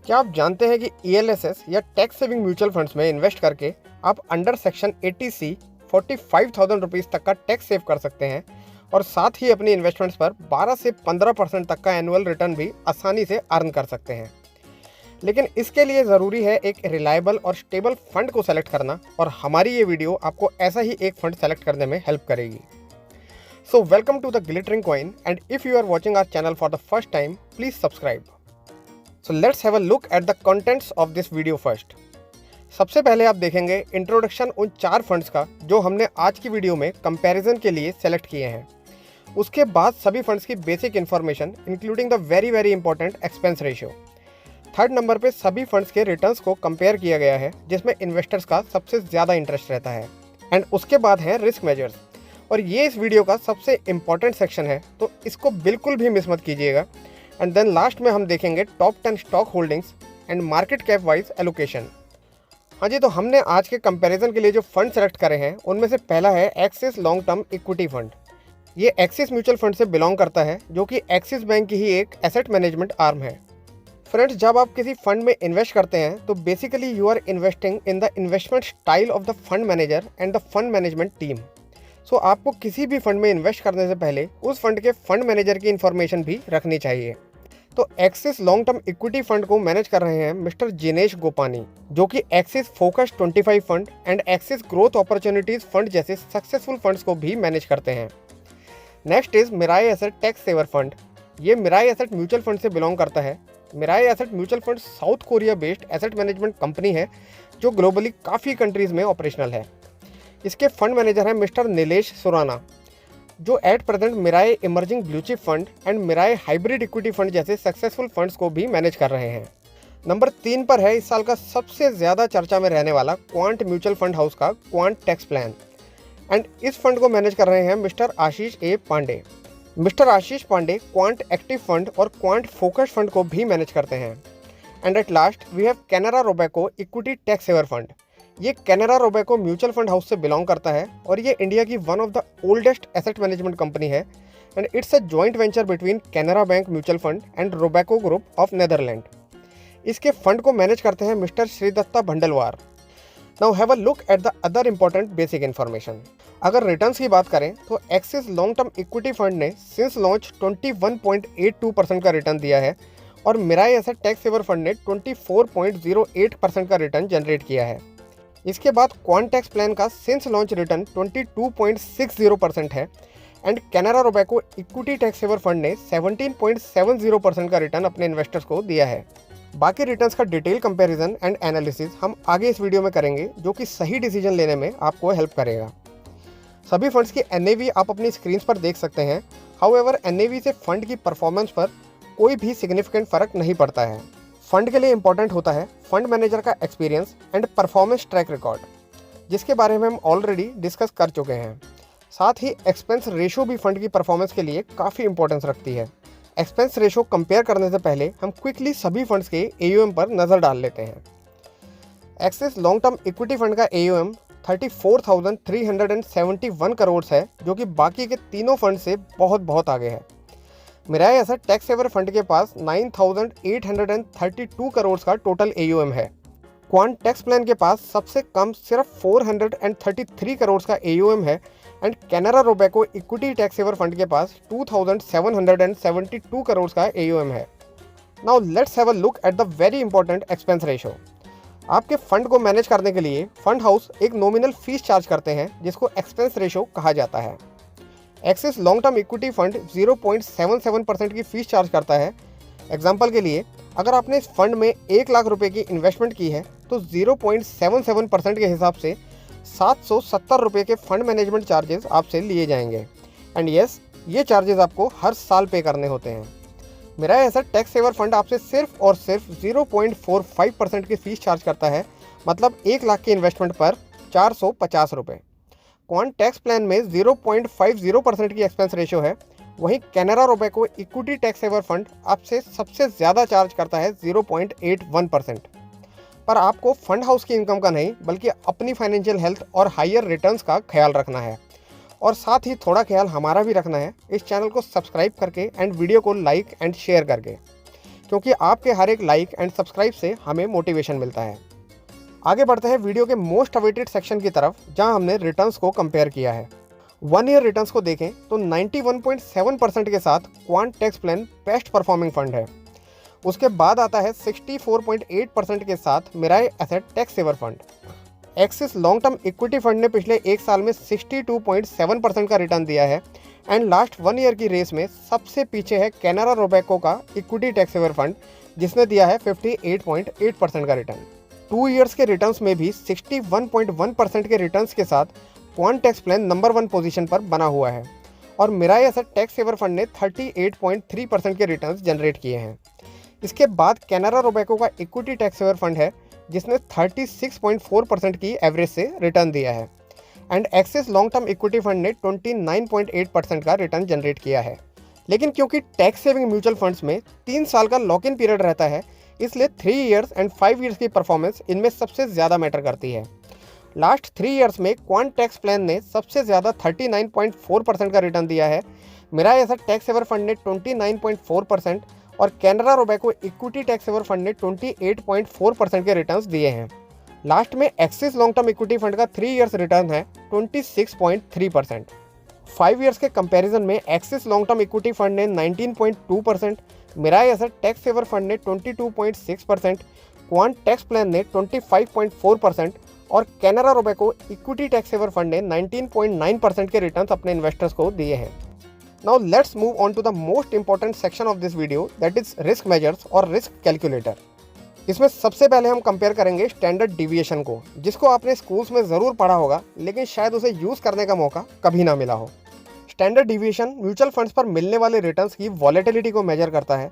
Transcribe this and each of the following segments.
क्या आप जानते हैं कि ELSS या टैक्स सेविंग म्यूचुअल फंड्स में इन्वेस्ट करके आप अंडर सेक्शन 80C 45,000 रुपीज़ तक का टैक्स सेव कर सकते हैं और साथ ही अपनी इन्वेस्टमेंट्स पर 12 से 15% तक का एनुअल रिटर्न भी आसानी से अर्न कर सकते हैं। लेकिन इसके लिए ज़रूरी है एक रिलायबल और स्टेबल फंड को सेलेक्ट करना, और हमारी ये वीडियो आपको ऐसा ही एक फंड सेलेक्ट करने में हेल्प करेगी। So welcome to the glittering coin, and if you are watching our channel for the first time, please subscribe. So let's have a look at the contents of this video first. सबसे पहले आप देखेंगे introduction उन 4 funds का जो हमने आज की वीडियो में कंपैरिजन के लिए सेलेक्ट किए हैं। उसके बाद सभी फंड्स की basic information including the very important expense ratio. Third number पे सभी फंड्स के रिटर्न्स को कंपेयर किया गया है जिसमें इन्वेस्टर्स का सबसे ज़्यादा इंटरेस्ट रहता है। एंड उसके बाद है रिस्क मेजर्स, और ये इस वीडियो का सबसे इम्पॉर्टेंट सेक्शन है, तो इसको बिल्कुल भी मिस मत कीजिएगा। एंड देन लास्ट में हम देखेंगे top 10 stock holdings and market cap wise allocation. हाँ जी, तो हमने आज के कंपैरिजन के लिए जो फंड सेलेक्ट करे हैं उनमें से पहला है Axis long term equity fund. ये एक्सिस म्यूचुअल फंड से बिलोंग करता है जो कि एक्सिस बैंक की ही एक एसेट मैनेजमेंट आर्म है। फ्रेंड्स, जब आप किसी फंड में इन्वेस्ट करते हैं तो basically you are investing in the investment style of the fund manager and the fund management team. So आपको किसी भी फंड में इन्वेस्ट करने से पहले उस फंड के फंड मैनेजर की इन्फॉर्मेशन भी रखनी चाहिए। तो Axis long term equity fund को मैनेज कर रहे हैं मिस्टर जिनेश गोपानी, जो कि Axis focus 25 fund and Axis growth opportunities fund जैसे सक्सेसफुल फंड्स को भी मैनेज करते हैं। Next is Mirae asset tax saver fund. ये मिराई एसेट म्यूचुअल फंड से बिलोंग करता है। Mirae asset mutual fund South Korea based asset management company है जो ग्लोबली काफ़ी कंट्रीज में ऑपरेशनल है। इसके फंड मैनेजर हैं मिस्टर नीलेश सुराना, जो at present Mirae emerging blue chip fund and Mirae hybrid equity fund जैसे सक्सेसफुल फंड्स को भी मैनेज कर रहे हैं। नंबर 3 पर है इस साल का सबसे ज़्यादा चर्चा में रहने वाला क्वांट म्यूचुअल फंड हाउस का क्वांट टैक्स प्लान, एंड इस फंड को मैनेज कर रहे हैं mister Ashish A Pandey. Mister Ashish Pandey Quant active fund और क्वांट फोकस फंड को भी मैनेज करते हैं। And at last we have Canara Robeco equity tax saver fund. ये Canara Robeco mutual fund house से बिलोंग करता है और ये इंडिया की one of the oldest asset management company है, and it's a joint venture between Canara bank mutual fund and Robeco group of Netherland. इसके fund को मैनेज करते हैं mister Shridatta Bhandwaldar. Now have a look at the other important basic information. अगर returns की बात करें तो Axis long term equity fund ने सिंस लॉन्च 21.82% का रिटर्न दिया है और Mirae asset tax saver fund ने 24.08% का रिटर्न जनरेट किया है। इसके बाद क्वांट टैक्स प्लान का सिंस लॉन्च रिटर्न 22.60% है, and Canara Robeco equity tax saver fund ने 17.70% का रिटर्न अपने इन्वेस्टर्स को दिया है। बाकी रिटर्न्स का डिटेल कंपैरिजन एंड एनालिसिस हम आगे इस वीडियो में करेंगे, जो कि सही डिसीजन लेने में आपको हेल्प करेगा। सभी फंड्स की NAV आप अपनी स्क्रीन पर देख सकते हैं। हाउएवर NAV से फंड की परफॉर्मेंस पर कोई भी सिग्निफिकेंट फ़र्क नहीं पड़ता है। फंड के लिए इंपॉर्टेंट होता है फंड मैनेजर का experience and performance track record, जिसके बारे में हम ऑलरेडी डिस्कस कर चुके हैं। साथ ही एक्सपेंस रेशो भी फंड की परफॉर्मेंस के लिए काफ़ी इंपॉर्टेंस रखती है। एक्सपेंस रेशो कंपेयर करने से पहले हम क्विकली सभी फंड्स के AUM पर नज़र डाल लेते हैं। Axis long term equity fund का AUM 34,371 करोड़ है, जो कि बाकी के तीनों फंड से बहुत आगे है। Mirae asset tax saver fund के पास 9,832 करोड़ का टोटल AUM है। क्वांट टैक्स प्लान के पास सबसे कम सिर्फ 433 करोड़ का AUM है, and Canara Robeco equity tax saver fund के पास 2,772 करोड़ का AUM है। Now let's have a look at the very important expense ratio. आपके फंड को मैनेज करने के लिए फंड हाउस एक नॉमिनल फीस चार्ज करते हैं जिसको एक्सपेंस रेशो कहा जाता है। Axis long term equity fund 0.77% की फीस चार्ज करता है। एग्जाम्पल के लिए, अगर आपने इस फंड में 1 लाख रुपए की इन्वेस्टमेंट की है तो 0.77% के हिसाब से 770 रुपये के फंड मैनेजमेंट चार्जेस आपसे लिए जाएंगे। एंड यस, ये चार्जेस आपको हर साल पे करने होते हैं। मेरा एसेट टैक्स सेवर फंड आपसे सिर्फ और सिर्फ 0.45% की फीस चार्ज करता है, मतलब 1 लाख की इन्वेस्टमेंट पर 450 रुपये। क्वांट टैक्स प्लान में 0.50% की एक्सपेंस रेशो है। वहीं Canara Robeco equity tax saver fund आपसे सबसे ज़्यादा चार्ज करता है 0.81%। पर आपको फंड हाउस की इनकम का नहीं बल्कि अपनी फाइनेंशियल हेल्थ और हायर रिटर्न्स का ख्याल रखना है, और साथ ही थोड़ा ख्याल हमारा भी रखना है इस चैनल को सब्सक्राइब करके एंड वीडियो को लाइक एंड शेयर करके, क्योंकि आपके हर एक लाइक एंड सब्सक्राइब से हमें मोटिवेशन मिलता है। आगे बढ़ते हैं वीडियो के मोस्ट अवेटेड सेक्शन की तरफ, जहां हमने रिटर्न्स को कंपेयर किया है। 1 ईयर रिटर्न्स को देखें तो 91.7% के साथ Quant tax plan best performing fund है। उसके बाद आता है 64.8% के साथ Mirae asset tax saver fund. Axis long term equity fund ने पिछले एक साल में 62.7% का रिटर्न दिया है एंड लास्ट 1 ईयर की रेस में सबसे पीछे है कैनरा रोबेको का इक्विटी टैक्स सेवर फंड, जिसने दिया है 58.8% का रिटर्न। 2 ईयर्स के रिटर्न्स में भी 61.1% के रिटर्न्स के साथ Quant tax plan number 1 position पर बना हुआ है और Mirae asset tax saver fund ने 38.3% के रिटर्न्स जनरेट किए हैं। इसके बाद कैनरा रोबेको का इक्विटी टैक्स सेवर फंड है, जिसने 36.4% की एवरेज से रिटर्न दिया है and Axis long term equity fund ने 29.8% का रिटर्न जनरेट किया है। लेकिन क्योंकि टैक्स सेविंग म्यूचुअल फंड्स में 3 साल का लॉक इन पीरियड रहता है, इसलिए 3 ईयर्स एंड 5 ईयर्स की परफॉर्मेंस इनमें सबसे ज़्यादा मैटर करती है। लास्ट 3 ईयर्स में क्वांट टैक्स प्लान ने सबसे ज़्यादा 39.4% का रिटर्न दिया है, Mirae asset tax saver fund ने 29.4% और Canara Robeco equity tax saver fund ने 28.4% के रिटर्न्स दिए हैं। लास्ट में Axis long term equity fund का 3 ईयर्स रिटर्न है 26.3%। 5 ईयर्स के कंपैरिजन में Axis long term equity fund ने 19.2%, Mirae asset tax saver fund ने 22.6%, क्वांट टैक्स प्लान ने 25.4% और Canara Robeco equity tax saver fund ने 19.9% के रिटर्न्स अपने इन्वेस्टर्स को दिए हैं। Now let's move on to the most important section of this video, that is risk measures और रिस्क कैलकुलेटर। इसमें सबसे पहले हम कंपेयर करेंगे स्टैंडर्ड डिविएशन को, जिसको आपने स्कूल्स में ज़रूर पढ़ा होगा, लेकिन शायद उसे यूज़ करने का मौका कभी ना मिला हो। स्टैंडर्ड डिविएशन म्यूचुअल फंड्स पर मिलने वाले रिटर्न्स की वॉलेटिलिटी को मेजर करता है।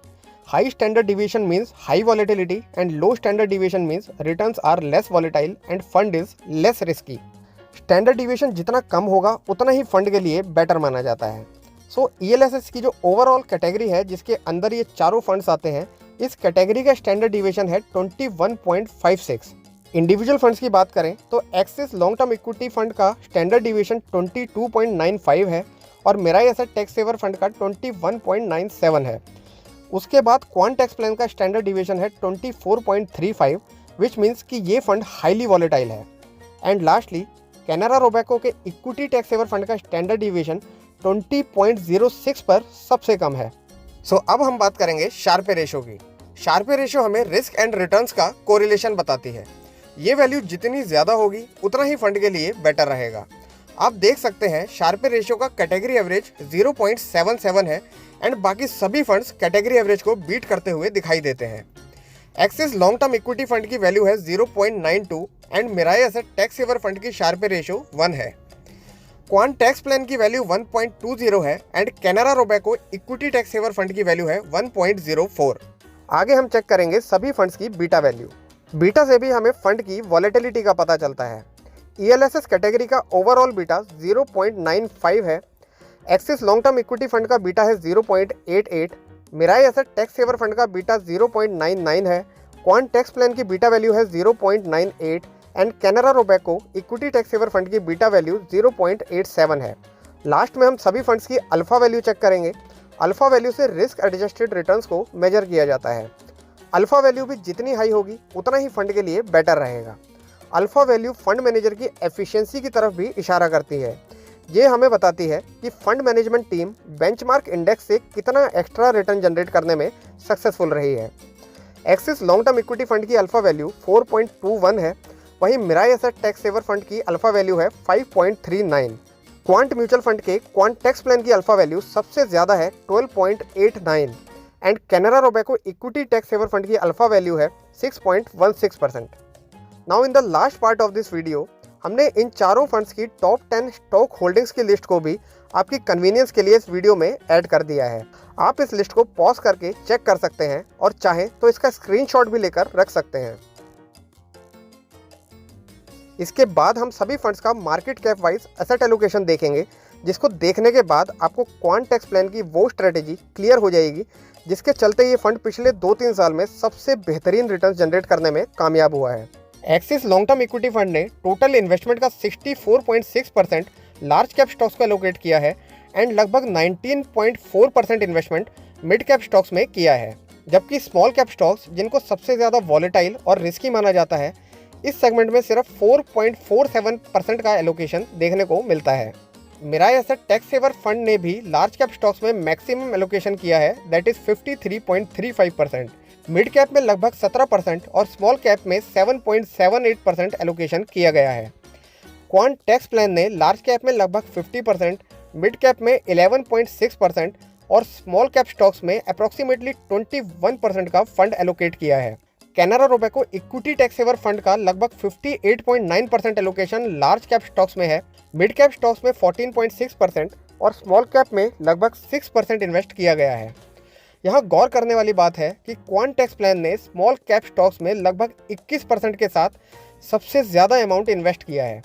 High standard deviation means high volatility and low standard deviation means returns are less volatile and fund is less risky. Standard deviation जितना कम होगा उतना ही फंड के लिए बेटर माना जाता है। सो ELSS की जो ओवरऑल कैटेगरी है, जिसके अंदर ये चारों फंड्स आते हैं, इस कैटेगरी का स्टैंडर्ड डिविएशन है 21.56। इंडिविजुअल फंड्स की बात करें तो Axis long term equity fund का स्टैंडर्ड डिविएशन 22.95 है और Mirae asset tax saver fund का 21.97 है। उसके बाद क्वांट टैक्स प्लान का स्टैंडर्ड डिविएशन है 24.35, विच मीन्स कि ये फंड हाईली वॉलेटाइल है। एंड लास्टली कैनरा रोबेको के इक्विटी टैक्स सेवर फंड का स्टैंडर्ड डिविएशन 20.06 पर सबसे कम है। सो अब हम बात करेंगे शार्पे रेशो की। शार्पे रेशो हमें रिस्क एंड रिटर्न्स का कोरिलेशन बताती है। ये वैल्यू जितनी ज़्यादा होगी उतना ही फंड के लिए बेटर रहेगा। आप देख सकते हैं शार्पे रेशो का कैटेगरी एवरेज 0.77 है एंड बाकी सभी फंड्स कैटेगरी एवरेज को बीट करते हुए दिखाई देते हैं। Axis long term equity fund की वैल्यू है 0.92 and Mirae asset tax saver fund की शार्पे रेशो 1 है। क्वांट टैक्स प्लान की वैल्यू 1.20 है and Canara Robeco equity tax saver fund की वैल्यू है 1.04। आगे हम चेक करेंगे सभी फंड्स की बीटा वैल्यू। बीटा से भी हमें फंड की वॉलेटिलिटी का पता चलता है। ELSS कैटेगरी का ओवरऑल बीटा 0.95 है, Axis long term equity fund का बीटा है 0.88, Mirae asset tax saver fund का बीटा 0.99 है, क्वांट टैक्स प्लान की बीटा वैल्यू है 0.98 and Canara Robeco equity tax saver fund की बीटा वैल्यू 0.87 है। लास्ट में हम सभी फंड्स की अल्फा वैल्यू चेक करेंगे। अल्फा वैल्यू से रिस्क एडजस्टेड रिटर्न्स को मेजर किया जाता है। अल्फा वैल्यू भी जितनी हाई होगी उतना ही फंड के लिए बेटर रहेगा। अल्फा वैल्यू फंड मैनेजर की एफिशिएंसी की तरफ भी इशारा करती है। ये हमें बताती है कि fund management team benchmark index से कितना एक्स्ट्रा रिटर्न जनरेट करने में सक्सेसफुल रही है। Axis long term equity fund की अल्फा वैल्यू 4.21 है, वहीं Mirae asset tax saver fund की अल्फा वैल्यू है 5.39। क्वांट म्यूचुअल फंड के क्वांट टैक्स प्लान की अल्फा वैल्यू सबसे ज़्यादा है 12.89 and Canara Robeco equity tax saver fund की अल्फा वैल्यू है 6.16%। Now in the last part of this video हमने इन चारों फंड्स की टॉप 10 स्टॉक होल्डिंग्स की लिस्ट को भी आपकी कन्वीनियंस के लिए इस वीडियो में ऐड कर दिया है। आप इस लिस्ट को पॉज करके चेक कर सकते हैं और चाहें तो इसका स्क्रीनशॉट भी लेकर रख सकते हैं। इसके बाद हम सभी फंड्स का market cap wise asset allocation देखेंगे, जिसको देखने के बाद आपको क्वांट टैक्स प्लान की वो स्ट्रेटेजी क्लियर हो जाएगी जिसके चलते ये फंड पिछले 2-3 साल में सबसे बेहतरीन रिटर्न जनरेट करने में कामयाब हुआ है। Axis long term equity fund ने टोटल इन्वेस्टमेंट का 64.6% लार्ज कैप स्टॉक्स को एलोकेट किया है एंड लगभग 19.4% इन्वेस्टमेंट मिड कैप स्टॉक्स में किया है। जबकि स्मॉल कैप स्टॉक्स जिनको सबसे ज़्यादा वॉलेटाइल और रिस्की माना जाता है, इस सेगमेंट में सिर्फ 4.47% का एलोकेशन देखने को मिलता है। Mirae asset tax saver fund ने भी लार्ज कैप स्टॉक्स में मैक्सिमम एलोकेशन किया है, दैट इज 53.35%। मिड कैप में लगभग 17% और स्मॉल कैप में 7.78% एलोकेशन किया गया है। क्वांट टैक्स प्लान ने लार्ज कैप में लगभग 50%, मिड कैप में 11.6% और स्मॉल कैप स्टॉक्स में अप्रॉक्सीमेटली 21% का फंड एलोकेट किया है। Canara Robeco equity tax saver fund का लगभग 58.9% एलोकेशन लार्ज कैप स्टॉक्स में है, मिड कैप स्टॉक्स में 14.6% और स्मॉल कैप में लगभग 6% इन्वेस्ट किया गया है। यहाँ गौर करने वाली बात है कि क्वांट टैक्स प्लान ने स्मॉल कैप स्टॉक्स में लगभग 21% के साथ सबसे ज़्यादा अमाउंट इन्वेस्ट किया है,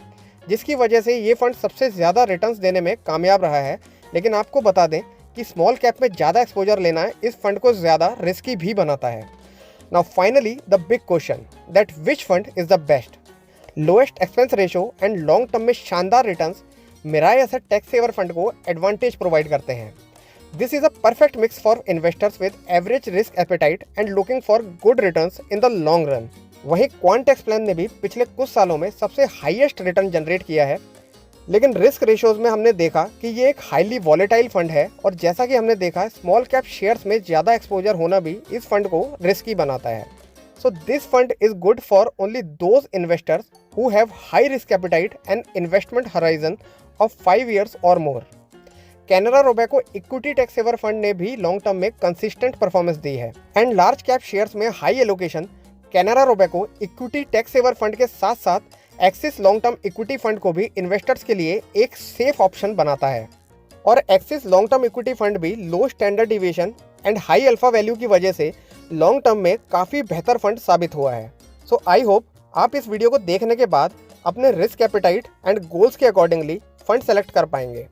जिसकी वजह से ये फंड सबसे ज़्यादा रिटर्न्स देने में कामयाब रहा है। लेकिन आपको बता दें कि स्मॉल कैप में ज़्यादा एक्सपोजर लेना इस फंड को ज़्यादा रिस्की भी बनाता है। Now finally the big question that which fund is the best? Lowest expense ratio and long term में शानदार returns Mirae asset tax saver fund को एडवांटेज प्रोवाइड करते हैं। This is a perfect mix for investors with average risk appetite and looking for good returns in the long run. वहीं Quant tax plan ने भी पिछले कुछ सालों में सबसे हाईएस्ट रिटर्न जनरेट किया है, लेकिन रिस्क रेशोज में हमने देखा कि ये एक हाईली वॉलेटाइल फंड है और जैसा कि हमने देखा स्मॉल कैप शेयर्स में ज़्यादा एक्सपोजर होना भी इस फंड को रिस्की बनाता है। So this fund is good for only those investors who have high risk appetite and investment horizon of 5 years और more. Canara Robeco equity tax saver fund ने भी लॉन्ग टर्म में कंसिस्टेंट परफॉर्मेंस दी है and large cap shares में high allocation Canara Robeco equity tax saver fund के साथ साथ Axis long term equity fund को भी इन्वेस्टर्स के लिए एक सेफ ऑप्शन बनाता है। और Axis long term equity fund भी low standard deviation and high alpha value की वजह से लॉन्ग टर्म में काफ़ी बेहतर फंड साबित हुआ है। सो आई होप आप इस वीडियो को देखने के बाद अपने रिस्क एपेटाइट एंड गोल्स के अकॉर्डिंगली फंड सेलेक्ट कर पाएंगे।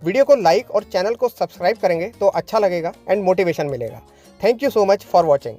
वीडियो को लाइक और चैनल को सब्सक्राइब करेंगे तो अच्छा लगेगा एंड मोटिवेशन मिलेगा। Thank you so much for watching.